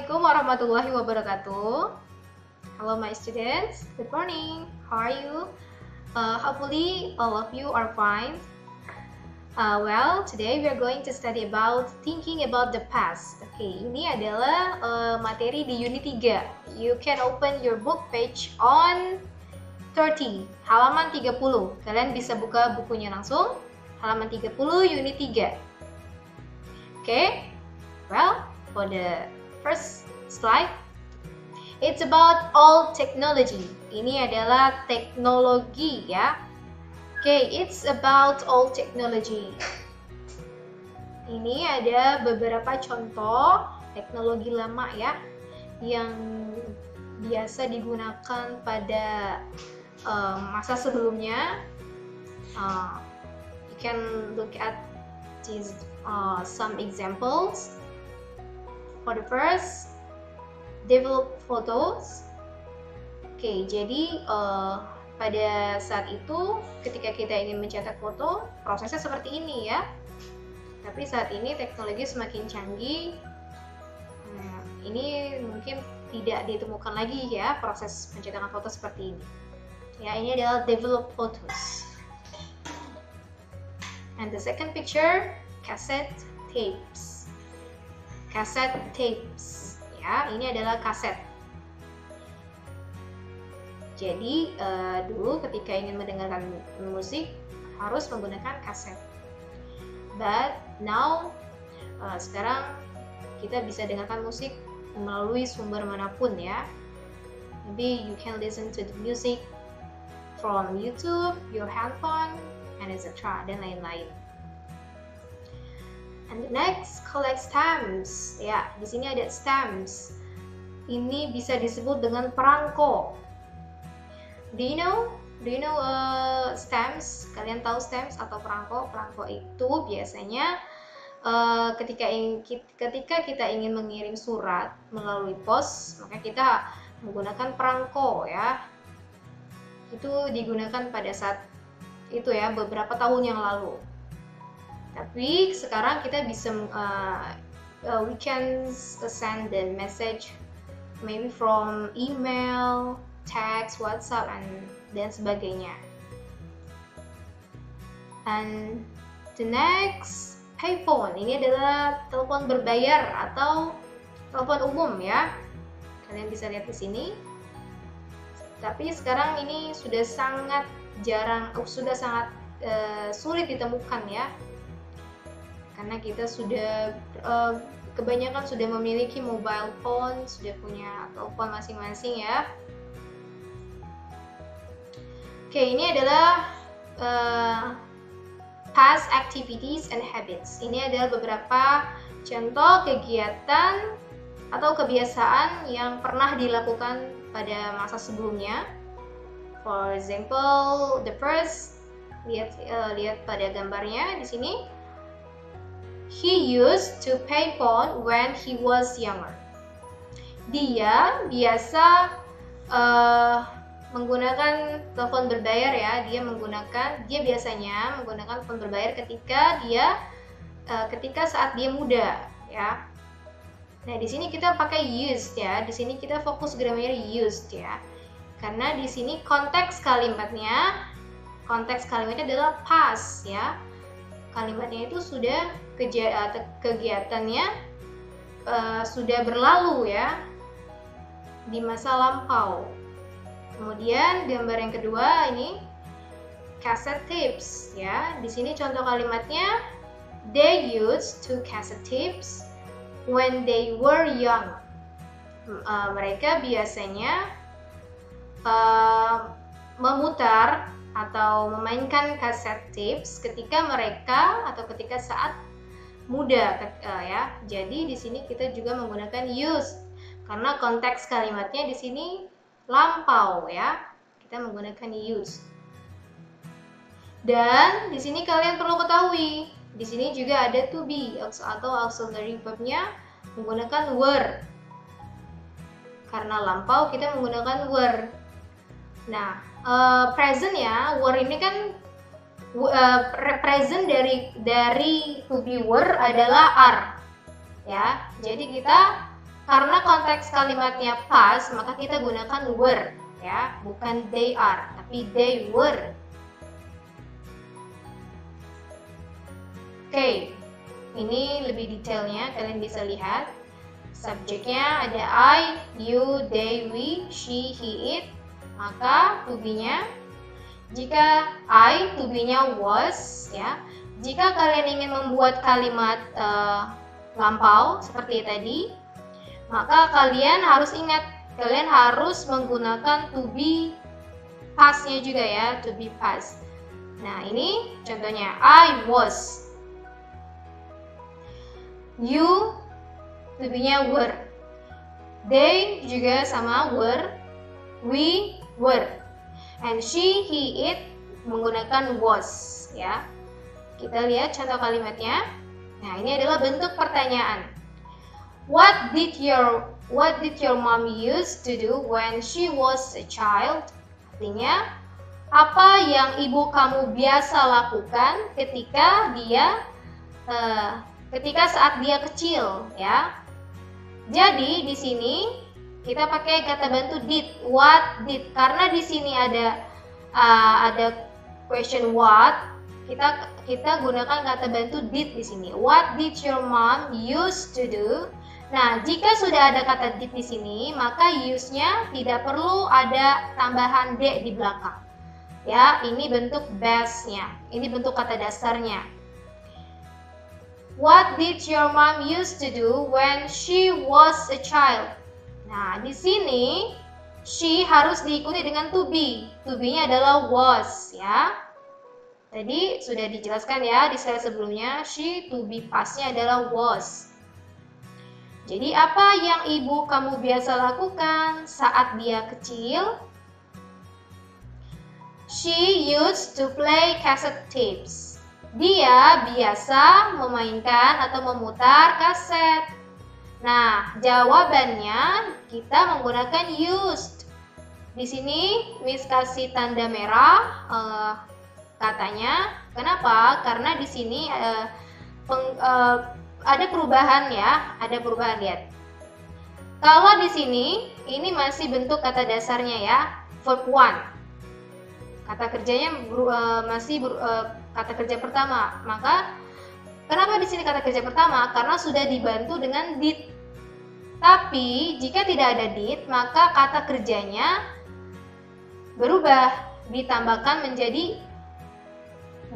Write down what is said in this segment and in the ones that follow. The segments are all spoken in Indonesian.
Assalamualaikum warahmatullahi wabarakatuh. Hello my students, good morning. How are you? Hopefully all of you are fine. Well, today we are going to study about thinking about the past. Oke, ini adalah materi di unit 3. You can open your book page on 30, halaman 30. Kalian bisa buka bukunya langsung, halaman 30 unit 3. Oke, well, for the first slide, it's about all technology. Ini adalah teknologi ya. Oke, it's about all technology. Ini ada beberapa contoh teknologi lama ya, yang biasa digunakan pada masa sebelumnya. You can look at these some examples. For the first, develop photos. Oke, jadi pada saat itu ketika kita ingin mencetak foto, prosesnya seperti ini ya. Tapi saat ini teknologi semakin canggih. Ini mungkin tidak ditemukan lagi ya proses pencetakan foto seperti ini. Ya, ini adalah develop photos. And the second picture, cassette tapes. Cassette tapes, ya, ini adalah kaset. Jadi dulu ketika ingin mendengarkan musik harus menggunakan kaset. But now sekarang kita bisa dengarkan musik melalui sumber manapun ya. Maybe you can listen to the music from YouTube, your handphone, and etc. dan lain-lain. And the next, collect stamps. Ya, di sini ada stamps. Ini bisa disebut dengan perangko. Do you know stamps? Kalian tahu stamps atau perangko? Perangko itu biasanya ketika kita ingin mengirim surat melalui pos, maka kita menggunakan perangko ya. Itu digunakan pada saat itu ya, beberapa tahun yang lalu. Tapi sekarang kita bisa we can send the message maybe from email, text, WhatsApp, dan sebagainya. And the next, payphone. Ini adalah telepon berbayar atau telepon umum ya. Kalian bisa lihat di sini. Tapi sekarang ini sudah sangat sulit ditemukan ya. Karena kita sudah kebanyakan sudah memiliki mobile phone, sudah punya telepon masing-masing ya. Oke, ini adalah past activities and habits. Ini adalah beberapa contoh kegiatan atau kebiasaan yang pernah dilakukan pada masa sebelumnya. For example, the first, lihat pada gambarnya di sini. He used to pay phone when he was younger. Dia biasa menggunakan telepon berbayar ya. Dia biasanya menggunakan telepon berbayar ketika saat dia muda ya. Nah, di sini kita pakai used ya. Di sini kita fokus grammar used ya. Karena di sini konteks kalimatnya adalah past ya. Kalimatnya itu sudah kegiatannya sudah berlalu ya, di masa lampau. Kemudian gambar yang kedua ini cassette tapes ya. Di sini contoh kalimatnya, they used to cassette tapes when they were young. Mereka biasanya memutar atau memainkan cassette tapes ketika saat muda ya. Jadi di sini kita juga menggunakan used karena konteks kalimatnya di sini lampau ya. Kita menggunakan used. Dan di sini kalian perlu ketahui, di sini juga ada to be atau auxiliary verb-nya menggunakan were. Karena lampau kita menggunakan were. Nah, present ya, were ini kan present dari to be were adalah are ya. Jadi kita karena konteks kalimatnya past, maka kita gunakan were, ya, bukan they are, tapi they were. Oke, ini lebih detailnya, kalian bisa lihat. Subjeknya ada I, you, they, we, she, he, it. Maka to be-nya, jika I, to be-nya was, ya. Jika kalian ingin membuat kalimat lampau seperti tadi, maka kalian harus ingat, kalian harus menggunakan to be past-nya juga ya, to be past. Nah, ini contohnya, I was. You, to be-nya were. They juga sama were. We were. And she, he, it menggunakan was, ya. Kita lihat contoh kalimatnya. Nah, ini adalah bentuk pertanyaan. What did your mom used to do when she was a child? Artinya, apa yang ibu kamu biasa lakukan ketika saat dia kecil, ya. Jadi di sini kita pakai kata bantu did. What did? Karena di sini ada question what, kita gunakan kata bantu did di sini. What did your mom used to do? Nah, jika sudah ada kata did di sini, maka use-nya tidak perlu ada tambahan d di belakang. Ya, ini bentuk base-nya. Ini bentuk kata dasarnya. What did your mom used to do when she was a child? Nah, di sini she harus diikuti dengan to be. To be-nya adalah was, ya. Tadi sudah dijelaskan ya di slide sebelumnya, she to be past-nya adalah was. Jadi apa yang ibu kamu biasa lakukan saat dia kecil? She used to play cassette tapes. Dia biasa memainkan atau memutar kaset. Nah, jawabannya kita menggunakan used. Di sini Miss kasih tanda merah katanya. Kenapa? Karena di sini ada perubahan ya, ada perubahan, lihat. Kalau di sini ini masih bentuk kata dasarnya ya, verb one. Kata kerjanya kata kerja pertama. Maka kenapa di sini kata kerja pertama? Karena sudah dibantu dengan did. Tapi jika tidak ada did, maka kata kerjanya berubah, ditambahkan menjadi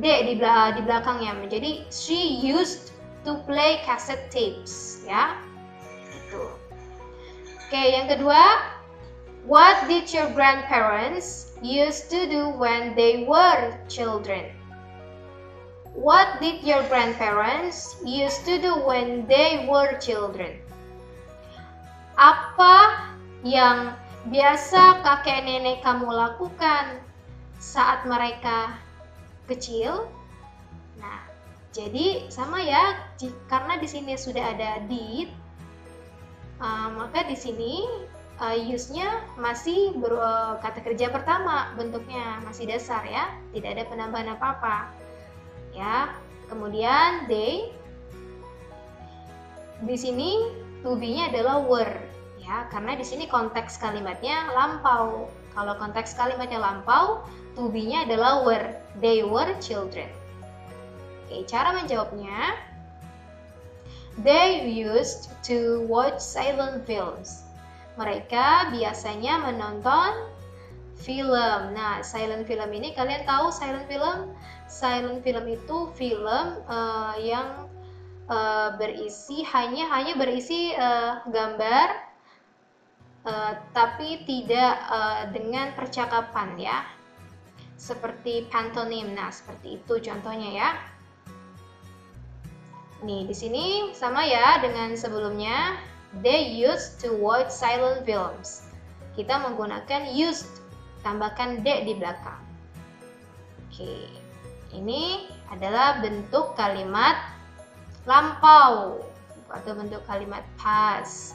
d di belakangnya, menjadi she used to play cassette tapes, ya. Itu. Oke, yang kedua, what did your grandparents used to do when they were children? What did your grandparents used to do when they were children? Apa yang biasa kakek nenek kamu lakukan saat mereka kecil? Nah, jadi sama ya, karena di sini sudah ada did, maka di sini use-nya masih kata kerja pertama, bentuknya masih dasar ya, tidak ada penambahan apa-apa. Ya, kemudian they, di sini to be-nya adalah were, ya, karena di sini konteks kalimatnya lampau. Kalau konteks kalimatnya lampau, to be-nya adalah were, they were children. Oke, cara menjawabnya, they used to watch silent films. Mereka biasanya menonton film. Nah, silent film ini kalian tahu silent film? Silent film itu film yang hanya berisi gambar, tapi tidak dengan percakapan ya. Seperti pantomim. Nah, seperti itu contohnya ya. Nih, di sini sama ya dengan sebelumnya. They used to watch silent films. Kita menggunakan used, tambahkan d di belakang. Oke, ini adalah bentuk kalimat lampau atau bentuk kalimat past.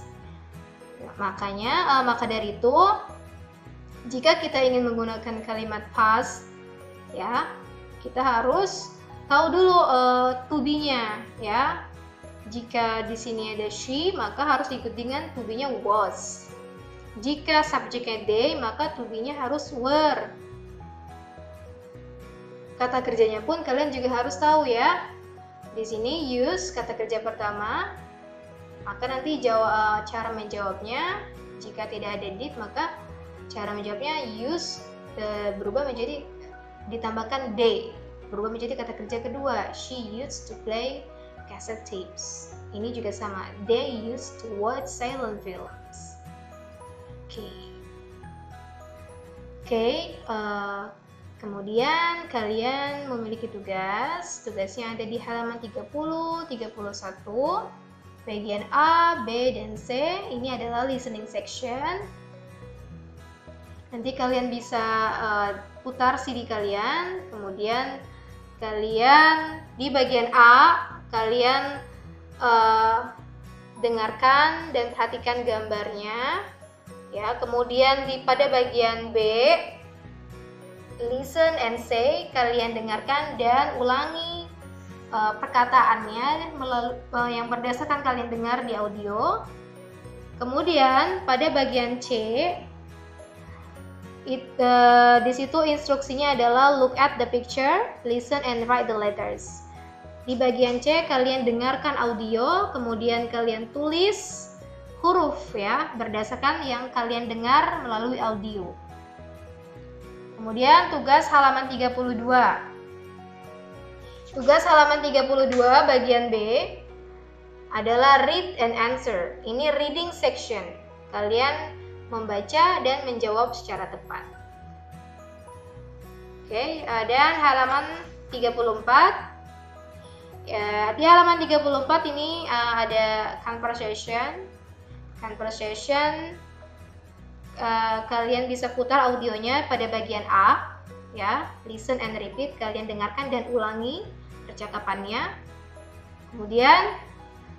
Maka dari itu, jika kita ingin menggunakan kalimat past, ya, kita harus tahu dulu to be-nya, ya. Jika di sini ada she, maka harus diikuti dengan to be-nya was. Jika subjeknya they, maka to be-nya harus were. Kata kerjanya pun kalian juga harus tahu ya. Di sini use kata kerja pertama, maka nanti cara menjawabnya jika tidak ada did, maka cara menjawabnya use berubah menjadi ditambahkan they, berubah menjadi kata kerja kedua. She used to play cassette tapes. Ini juga sama. They used to watch silent films. Oke. Kemudian kalian memiliki tugasnya ada di halaman 30, 31, bagian A, B, dan C. Ini adalah listening section. Nanti kalian bisa putar CD kalian, kemudian kalian di bagian A, kalian dengarkan dan perhatikan gambarnya. Ya, kemudian pada bagian B, listen and say, kalian dengarkan dan ulangi perkataannya yang berdasarkan kalian dengar di audio. Kemudian pada bagian C, di situ instruksinya adalah look at the picture, listen and write the letters. Di bagian C kalian dengarkan audio, kemudian kalian tulis huruf ya berdasarkan yang kalian dengar melalui audio. Kemudian tugas halaman 32. Tugas halaman 32 bagian B adalah read and answer. Ini reading section. Kalian membaca dan menjawab secara tepat. Oke, dan halaman 34. Ya, di halaman 34 ini ada conversation. Kalian bisa putar audionya pada bagian A, ya, listen and repeat, kalian dengarkan dan ulangi percakapannya. Kemudian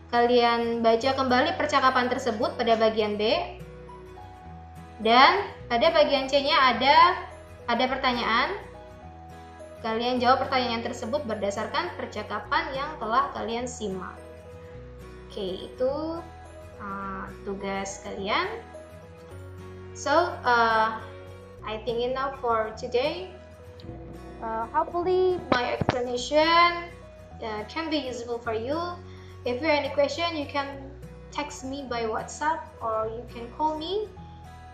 kalian baca kembali percakapan tersebut pada bagian B, dan pada bagian C-nya ada pertanyaan. Kalian jawab pertanyaan tersebut berdasarkan percakapan yang telah kalian simak. Oke, itu tugas kalian. So, I think enough for today. Hopefully, my explanation can be useful for you. If you have any question, you can text me by WhatsApp or you can call me.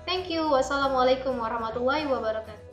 Thank you. Wassalamualaikum warahmatullahi wabarakatuh.